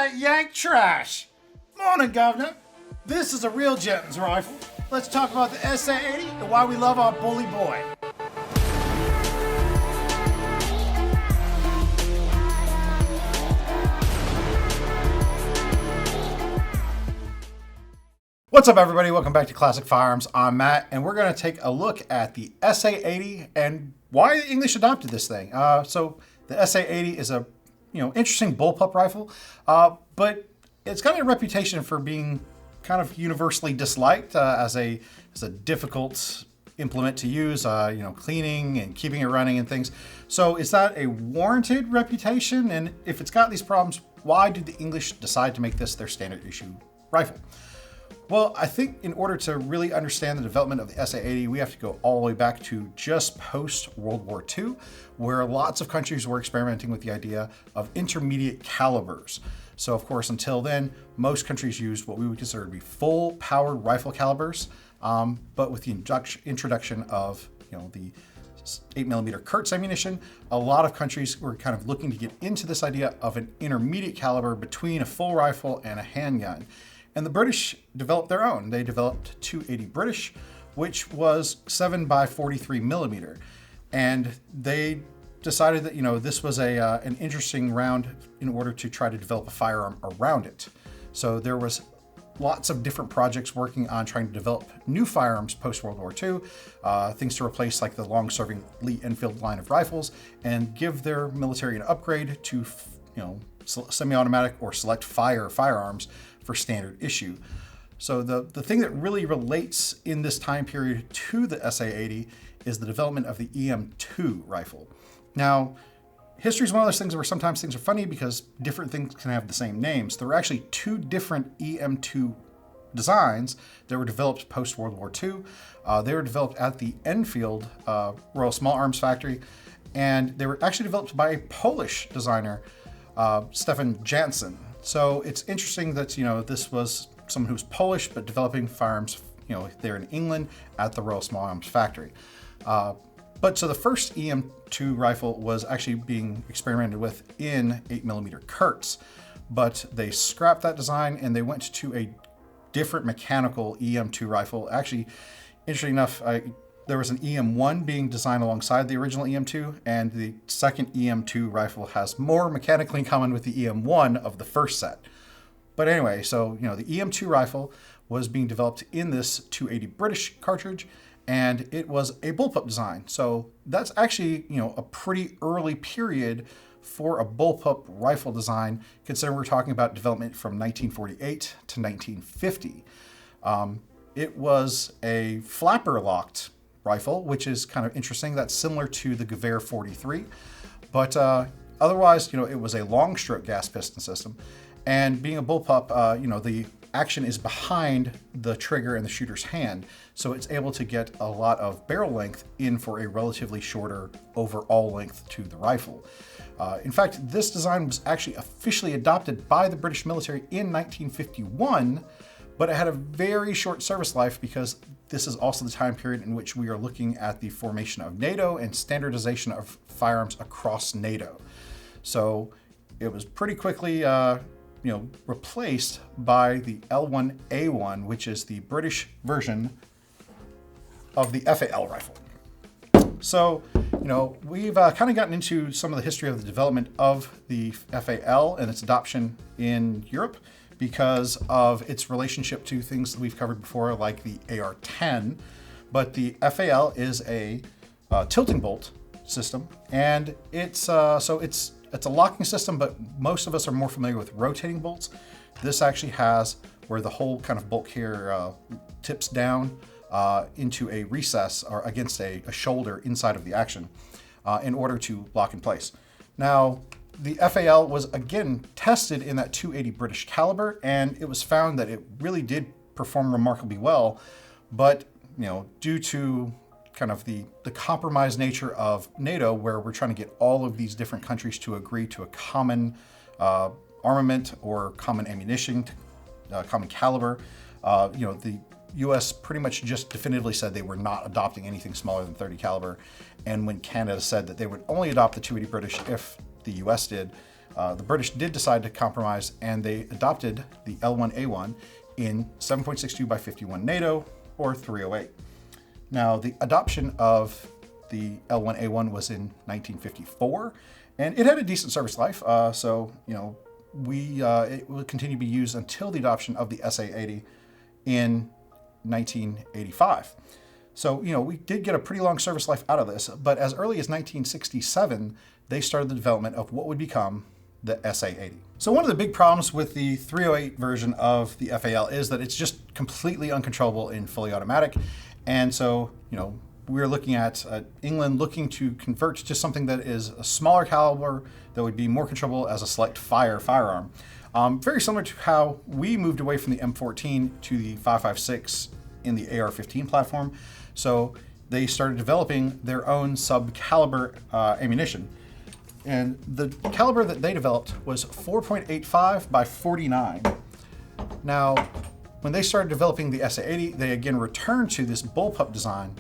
that yank trash. Morning, Governor. This is a real gentleman's rifle. Let's talk about the SA80 and why we love our bully boy. What's up, everybody? Welcome back to Classic Firearms. I'm Matt, and we're going to take a look at the SA80 and why the English adopted this thing. So the SA80 is a interesting bullpup rifle, but it's got a reputation for being kind of universally disliked as a difficult implement to use, cleaning and keeping it running and things. So is that a warranted reputation? And if it's got these problems, why did the English decide to make this their standard issue rifle? Well, I think in order to really understand the development of the SA80, we have to go all the way back to just post-World War II, where lots of countries were experimenting with the idea of intermediate calibers. So, of course, until then, most countries used what we would consider to be full-powered rifle calibers, but with the introduction of the 8mm Kurtz ammunition, a lot of countries were kind of looking to get into this idea of an intermediate caliber between a full rifle and a handgun. And the British developed their own. They developed 280 British, which was 7x43mm. And they decided that, this was an interesting round in order to try to develop a firearm around it. So there was lots of different projects working on trying to develop new firearms post-World War II, things to replace like the long-serving Lee Enfield line of rifles and give their military an upgrade to, semi-automatic or select fire firearms for standard issue. So the thing that really relates in this time period to the SA80 is the development of the EM2 rifle. Now, history is one of those things where sometimes things are funny because different things can have the same names. There were actually two different EM2 designs that were developed post-World War II. They were developed at the Enfield Royal Small Arms Factory, and they were actually developed by a Polish designer, Stefan Jansen. So it's interesting that, this was someone who was Polish, but developing firearms, there in England at the Royal Small Arms Factory. But so the first EM2 rifle was actually being experimented with in 8mm Kurtz, but they scrapped that design and they went to a different mechanical EM2 rifle. Actually, interesting enough, there was an EM1 being designed alongside the original EM2, and the second EM2 rifle has more mechanically in common with the EM1 of the first set. But anyway, so, the EM2 rifle was being developed in this 280 British cartridge, and it was a bullpup design. So that's actually, a pretty early period for a bullpup rifle design, considering we're talking about development from 1948 to 1950. It was a flapper-locked rifle, which is kind of interesting. That's similar to the Gewehr 43, but otherwise, it was a long stroke gas piston system. And being a bullpup, the action is behind the trigger in the shooter's hand, so it's able to get a lot of barrel length in for a relatively shorter overall length to the rifle. In fact, this design was actually officially adopted by the British military in 1951, but it had a very short service life because this is also the time period in which we are looking at the formation of NATO and standardization of firearms across NATO. So it was pretty quickly, replaced by the L1A1, which is the British version of the FAL rifle. So, we've kind of gotten into some of the history of the development of the FAL and its adoption in Europe, because of its relationship to things that we've covered before, like the AR-10. But the FAL is a tilting bolt system, and it's a locking system, but most of us are more familiar with rotating bolts. This actually has where the whole kind of bolt here tips down into a recess or against a shoulder inside of the action in order to lock in place. Now, the FAL was again tested in that 280 British caliber, and it was found that it really did perform remarkably well. But due to kind of the compromised nature of NATO, where we're trying to get all of these different countries to agree to a common armament or common ammunition, common caliber, the U.S. pretty much just definitively said they were not adopting anything smaller than 30 caliber. And when Canada said that they would only adopt the 280 British if the U.S. did, The British did decide to compromise, and they adopted the L1A1 in 7.62 by 51 NATO, or 308. Now, the adoption of the L1A1 was in 1954, and it had a decent service life. So, it will continue to be used until the adoption of the SA80 in 1985. So, we did get a pretty long service life out of this, but as early as 1967, they started the development of what would become the SA80. So one of the big problems with the 308 version of the FAL is that it's just completely uncontrollable in fully automatic. And so, we're looking at England looking to convert to something that is a smaller caliber that would be more controllable as a select fire firearm. Very similar to how we moved away from the M14 to the 5.56 in the AR-15 platform. So they started developing their own sub-caliber ammunition. And the caliber that they developed was 4.85 by 49. Now, when they started developing the SA80, they again returned to this bullpup design.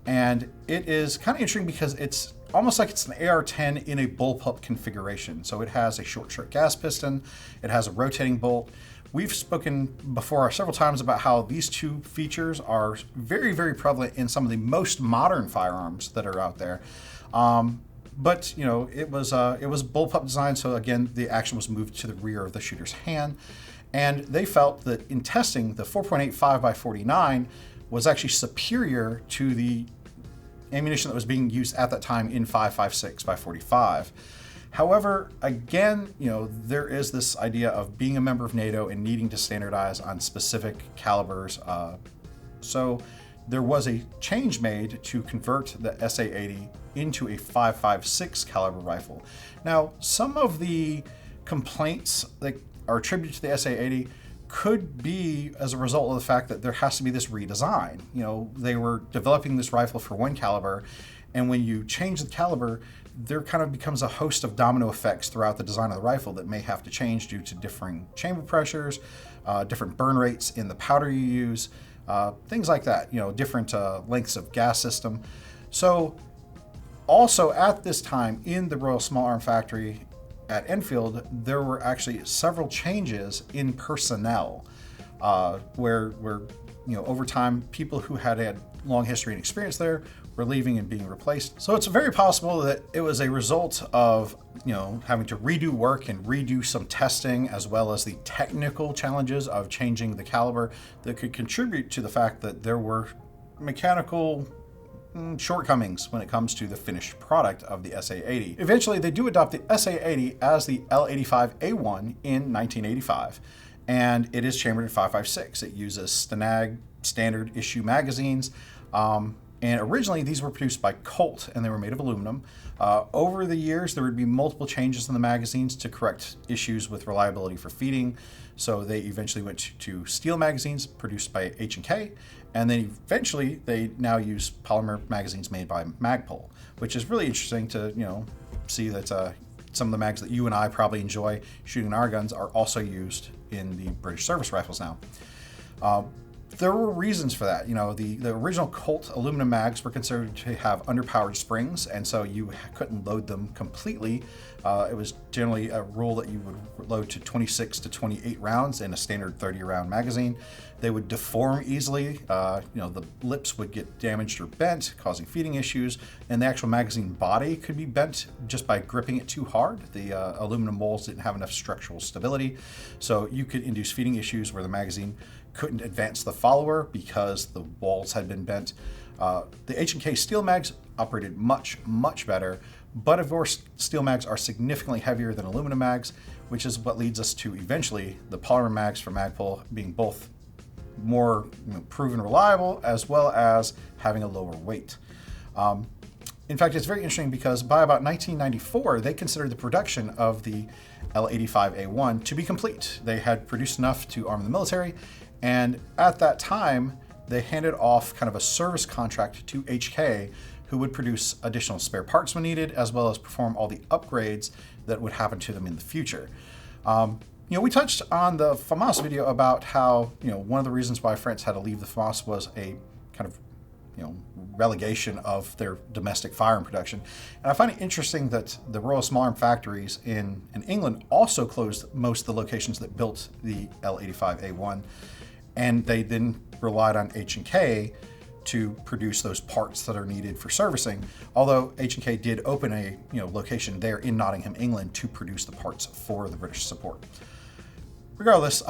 And it is kind of interesting because it's almost like it's an AR-10 in a bullpup configuration. So it has a short gas piston, it has a rotating bolt. We've spoken before several times about how these two features are very, very prevalent in some of the most modern firearms that are out there. But it was bullpup design, so again, the action was moved to the rear of the shooter's hand. And they felt that in testing, the 4.85 by 49 was actually superior to the ammunition that was being used at that time in 5.56 by 45. However, again, there is this idea of being a member of NATO and needing to standardize on specific calibers. So there was a change made to convert the SA80 into a 5.56 caliber rifle. Now, some of the complaints that are attributed to the SA80 could be as a result of the fact that there has to be this redesign. They were developing this rifle for one caliber, and when you change the caliber, there kind of becomes a host of domino effects throughout the design of the rifle that may have to change due to differing chamber pressures, different burn rates in the powder you use, things like that, different lengths of gas system. So also at this time in the Royal Small Arm Factory at Enfield, there were actually several changes in personnel where over time, people who had long history and experience there were leaving and being replaced. So it's very possible that it was a result of, having to redo work and redo some testing, as well as the technical challenges of changing the caliber that could contribute to the fact that there were mechanical shortcomings when it comes to the finished product of the SA80. Eventually, they do adopt the SA80 as the L85A1 in 1985, and it is chambered in 5.56. It uses Stenag standard issue magazines, and originally these were produced by Colt, and they were made of aluminum. Over the years, there would be multiple changes in the magazines to correct issues with reliability for feeding, so they eventually went to steel magazines produced by H&K, and then eventually they now use polymer magazines made by Magpul, which is really interesting to see that some of the mags that you and I probably enjoy shooting our guns are also used in the British service rifles now. There were reasons for that. The original Colt aluminum mags were considered to have underpowered springs, and so you couldn't load them completely. It was generally a rule that you would load to 26 to 28 rounds in a standard 30-round magazine. They would deform easily. The lips would get damaged or bent, causing feeding issues, and the actual magazine body could be bent just by gripping it too hard. The aluminum molds didn't have enough structural stability, so you could induce feeding issues where the magazine couldn't advance the follower because the walls had been bent. The H&K steel mags operated much, much better, but of course, steel mags are significantly heavier than aluminum mags, which is what leads us to eventually the polymer mags from Magpul being both more proven reliable as well as having a lower weight. In fact, it's very interesting because by about 1994, they considered the production of the L85A1 to be complete. They had produced enough to arm the military, and at that time, they handed off kind of a service contract to HK, who would produce additional spare parts when needed, as well as perform all the upgrades that would happen to them in the future. We touched on the FAMAS video about how, one of the reasons why France had to leave the FAMAS was a kind of relegation of their domestic firearm production. And I find it interesting that the Royal Small Arm Factories in England also closed most of the locations that built the L85A1, and they then relied on H&K to produce those parts that are needed for servicing. Although H&K did open a location there in Nottingham, England, to produce the parts for the British support. Regardless,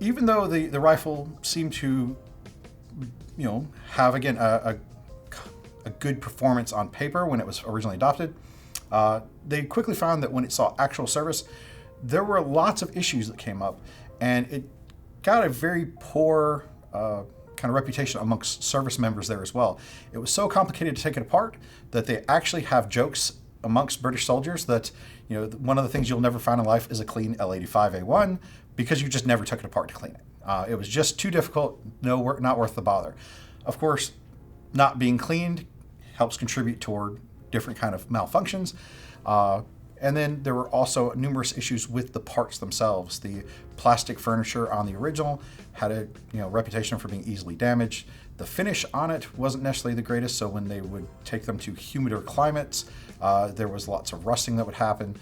even though the rifle seemed to have again a good performance on paper when it was originally adopted, they quickly found that when it saw actual service, there were lots of issues that came up, and it got a very poor kind of reputation amongst service members there as well. It was so complicated to take it apart that they actually have jokes amongst British soldiers that one of the things you'll never find in life is a clean L85A1 because you just never took it apart to clean it. It was just too difficult, not worth the bother. Of course, not being cleaned helps contribute toward different kind of malfunctions. And then there were also numerous issues with the parts themselves. The plastic furniture on the original had a reputation for being easily damaged. The finish on it wasn't necessarily the greatest, so when they would take them to humider climates, there was lots of rusting that would happen.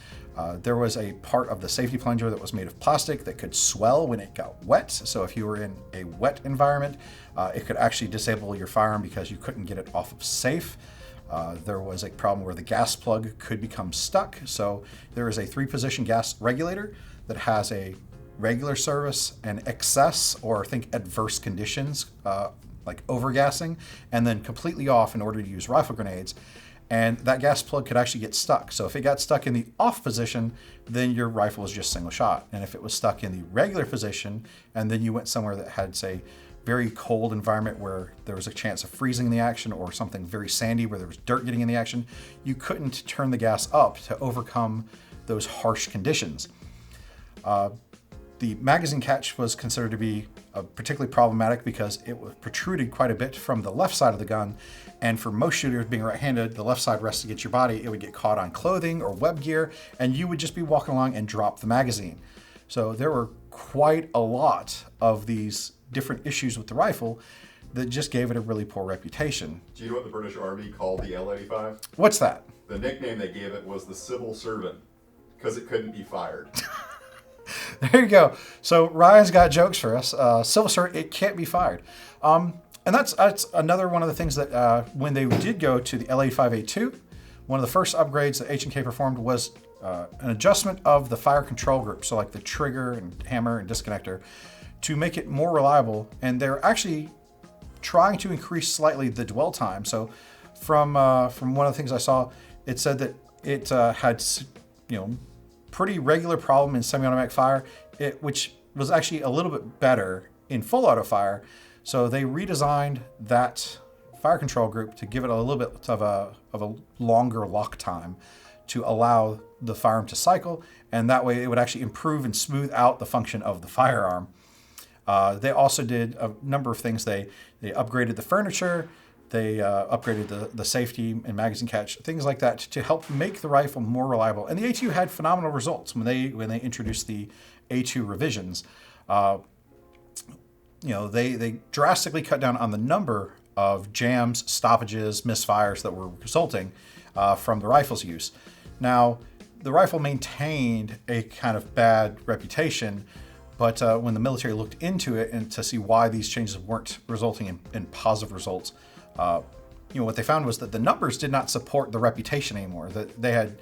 There was a part of the safety plunger that was made of plastic that could swell when it got wet. So if you were in a wet environment, it could actually disable your firearm because you couldn't get it off of safe. There was a problem where the gas plug could become stuck. So there is a 3-position gas regulator that has a regular service, an excess, or think adverse conditions, like overgassing, and then completely off in order to use rifle grenades. And that gas plug could actually get stuck. So if it got stuck in the off position, then your rifle was just single shot. And if it was stuck in the regular position, and then you went somewhere that had, say, very cold environment where there was a chance of freezing in the action, or something very sandy where there was dirt getting in the action, you couldn't turn the gas up to overcome those harsh conditions. The magazine catch was considered to be particularly problematic because it was protruded quite a bit from the left side of the gun, and for most shooters being right-handed, the left side rests against your body. It would get caught on clothing or web gear, and you would just be walking along and drop the magazine. So there were quite a lot of these different issues with the rifle that just gave it a really poor reputation. Do you know what the British Army called the L85? What's that? The nickname they gave it was the civil servant, because it couldn't be fired. There you go. So Ryan's got jokes for us. Civil servant, it can't be fired. And that's another one of the things that when they did go to the L85A2, one of the first upgrades that H&K performed was an adjustment of the fire control group, so like the trigger and hammer and disconnector, to make it more reliable. And they're actually trying to increase slightly the dwell time. So from one of the things I saw, it said that it had pretty regular problem in semi-automatic fire, which was actually a little bit better in full auto fire. So they redesigned that fire control group to give it a little bit of a longer lock time to allow the firearm to cycle, and that way it would actually improve and smooth out the function of the firearm. They also did a number of things. They upgraded the furniture, they upgraded the safety and magazine catch, things like that, to help make the rifle more reliable. And the A2 had phenomenal results when they introduced the A2 revisions. They drastically cut down on the number of jams, stoppages, misfires that were resulting from the rifle's use. Now, the rifle maintained a kind of bad reputation, but when the military looked into it and to see why these changes weren't resulting in positive results, what they found was that the numbers did not support the reputation anymore. That they had,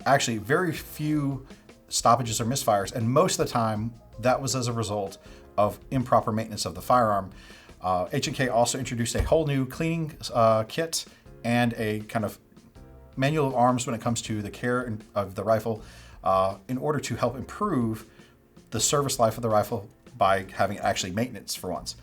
actually very few stoppages or misfires, and most of the time that was as a result of improper maintenance of the firearm. H&K also introduced a whole new cleaning kit and a kind of manual of arms when it comes to the care of the rifle in order to help improve the service life of the rifle by having actually maintenance for once.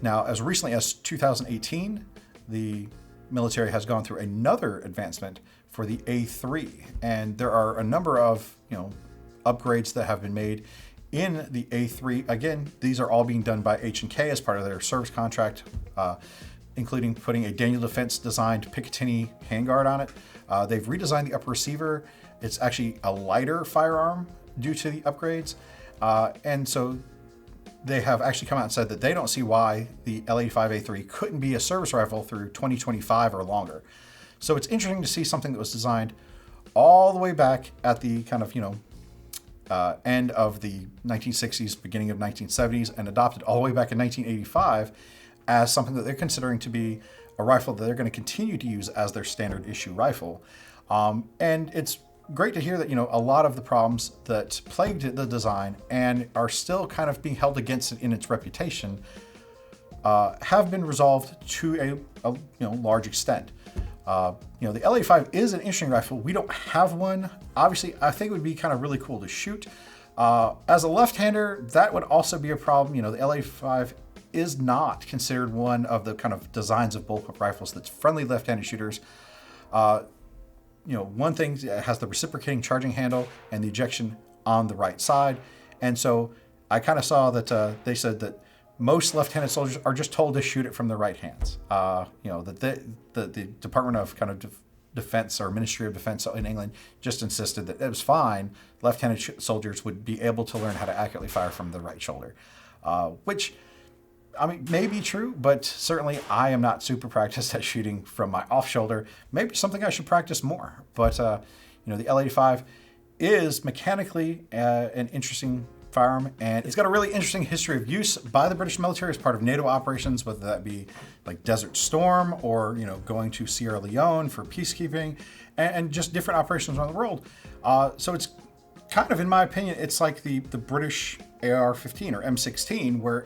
Now, as recently as 2018, the military has gone through another advancement for the A3, and there are a number of upgrades that have been made in the A3. Again, these are all being done by H&K as part of their service contract, including putting a Daniel Defense designed Picatinny handguard on it. They've redesigned the upper receiver. It's actually a lighter firearm due to the upgrades. And so they have actually come out and said that they don't see why the L85A3 couldn't be a service rifle through 2025 or longer. So it's interesting to see something that was designed all the way back at the kind of, end of the 1960s, beginning of 1970s, and adopted all the way back in 1985 as something that they're considering to be a rifle that they're going to continue to use as their standard issue rifle. And it's great to hear that, a lot of the problems that plagued the design and are still kind of being held against it in its reputation have been resolved to a large extent. The LA5 is an interesting rifle. We don't have one. Obviously, I think it would be kind of really cool to shoot. As a left-hander, that would also be a problem. The LA5 is not considered one of the kind of designs of bullpup rifles that's friendly left-handed shooters. One thing, it has the reciprocating charging handle and the ejection on the right side. And so I kind of saw that they said that most left-handed soldiers are just told to shoot it from their right hands. That the Department of kind of Defense or Ministry of Defense in England just insisted that it was fine. Left-handed soldiers would be able to learn how to accurately fire from the right shoulder, which, may be true, but certainly I am not super practiced at shooting from my off shoulder. Maybe something I should practice more. But, the L85 is mechanically an interesting firearm, and it's got a really interesting history of use by the British military as part of NATO operations, whether that be like Desert Storm or, going to Sierra Leone for peacekeeping and just different operations around the world. So it's kind of, in my opinion, it's like the British AR-15 or M16, where,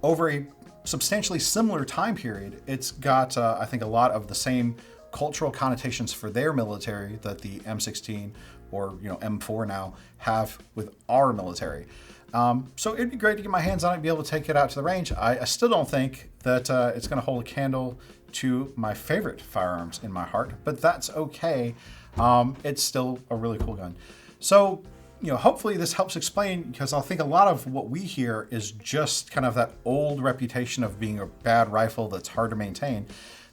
over a substantially similar time period, it's got, I think, a lot of the same cultural connotations for their military that the M16 or M4 now have with our military. So it'd be great to get my hands on it and be able to take it out to the range. I still don't think that it's going to hold a candle to my favorite firearms in my heart, but that's okay. It's still a really cool gun. So, hopefully this helps explain, because I think a lot of what we hear is just kind of that old reputation of being a bad rifle that's hard to maintain.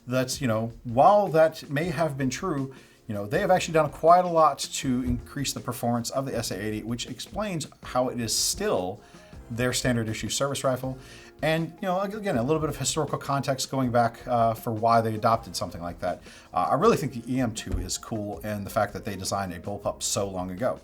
That's, while that may have been true, they have actually done quite a lot to increase the performance of the SA80, which explains how it is still their standard issue service rifle. And, again, a little bit of historical context going back for why they adopted something like that. I really think the EM2 is cool, and the fact that they designed a bullpup so long ago.